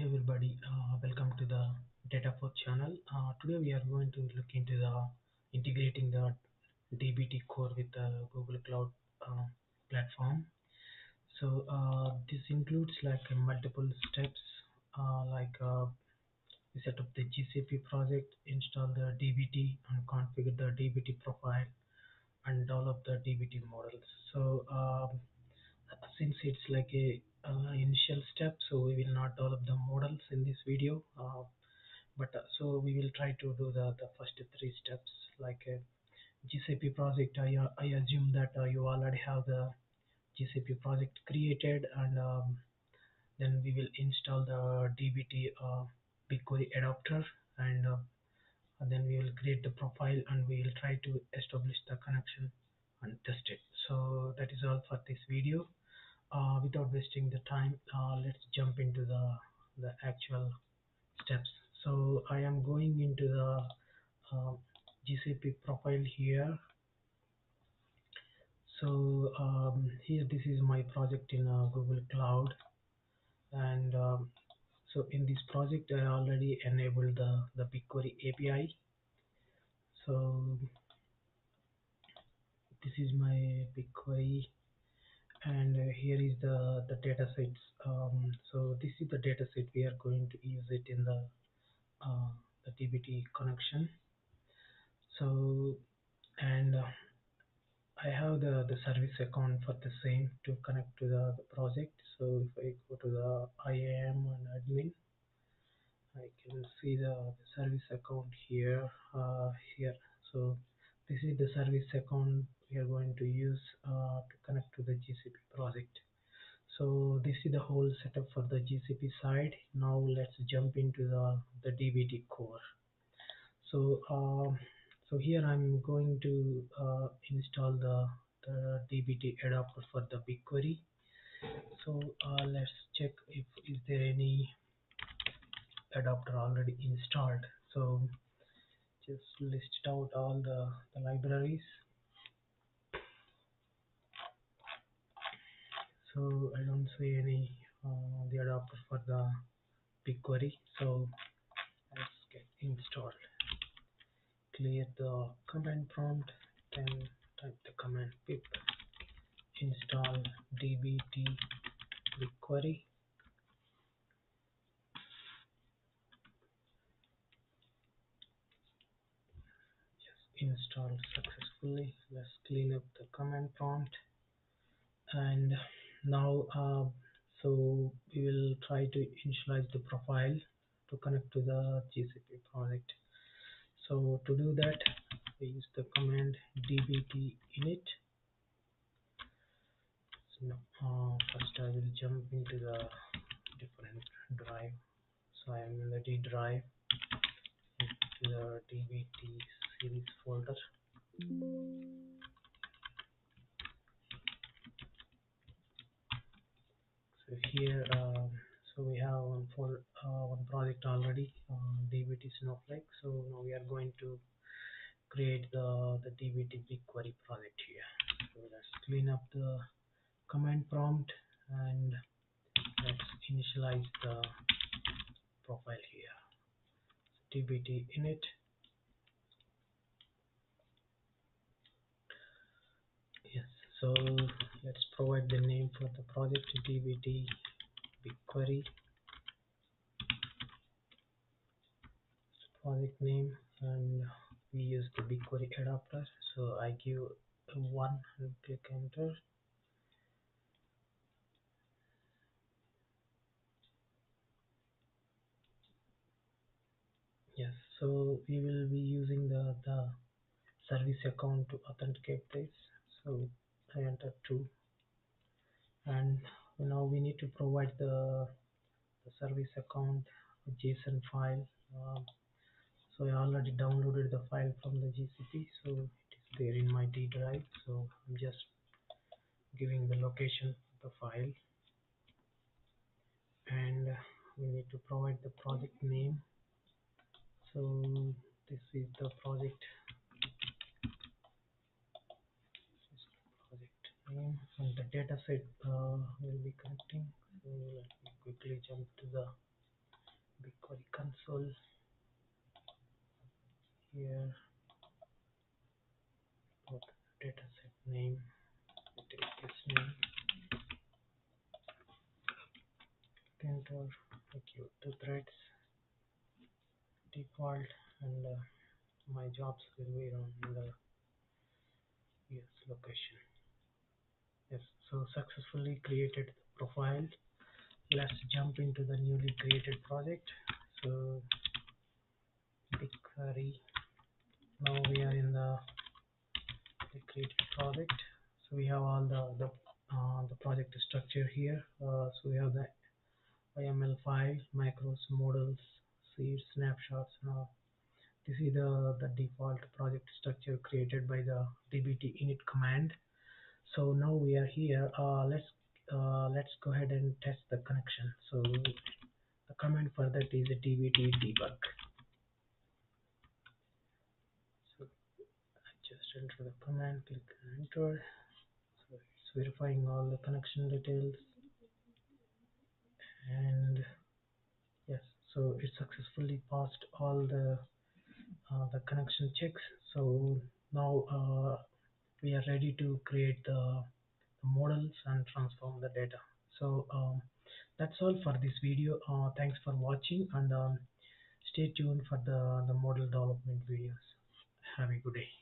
Hi everybody, welcome to the Data Force channel. Today we are going to look into the integrating the DBT core with the Google Cloud uh, platform. So this includes like multiple steps, we set up the GCP project, install the DBT, and configure the DBT profile, and develop the DBT models. So since it's like a initial step, so we will not develop the models in this video, but so we will try to do the first three steps like a GCP project. I assume that you already have the GCP project created, and then we will install the DBT BigQuery adapter, and then we will create the profile, and we will try to establish the connection and test it. So that is all for this video. Without wasting the time, let's jump into the actual steps. So I am going into the uh, GCP profile here. So here, this is my project in Google Cloud, and so in this project I already enabled the BigQuery API. So this is my BigQuery, and here is the data sets. So this is the data set. We are going to use it in uh, the DBT connection. So and I have the service account for the same to connect to the project. So if I go to the IAM and admin, I can see the service account here. Here. So this is the service account we are going to use to connect to the GCP project. So this is the whole setup for the GCP side. Now let's jump into the DBT core. So so here I'm going to install the DBT adapter for the BigQuery. So let's check if is there any adapter already installed. So just list out all the libraries. So I don't see any the adapter for the BigQuery. So let's get installed. Clear the command prompt, then type the command pip install dbt BigQuery. Just installed successfully. Let's clean up the command prompt, and now so we will try to initialize the profile to connect to the GCP project. So to do that, we use the command dbt init. So now, first I will jump into the different drive. So I am in the D drive, into the dbt series folder. So here, so we have one project already, dbt Snowflake. So now we are going to create the dbt BigQuery project here. So let's clean up the command prompt, and let's initialize the profile here. So dbt init. Yes. So let's provide the name for the project, dbt BigQuery project name, and we use the BigQuery adapter. So I give a 1 and click enter. Yes, so we will be using the service account to authenticate this. So I enter 2, and now we need to provide the service account JSON file. So I already downloaded the file from the GCP, so it is there in my D drive. So I'm just giving the location of the file, and we need to provide the project name. So this is the project name, and the data set will be connecting. So let me quickly jump to the BigQuery console. Here, put dataset name. We take this name. Enter. I give 2 threads default, and my jobs will be on the yes location. Yes, so successfully created the profile. Let's jump into the newly created project. So BigQuery. Now we are in the created project. So we have all the project structure here. So we have the YML file, macros, models, seeds, snapshots. This is the default project structure created by the dbt init command. So now we are here. Let's go ahead and test the connection. So the command for that is a dbt debug. So I just enter the command, click enter. So it's verifying all the connection details, and yes, so it successfully passed all the connection checks. So now we are ready to create the models and transform the data. So that's all for this video. Thanks for watching, and stay tuned for the model development videos. Have a good day.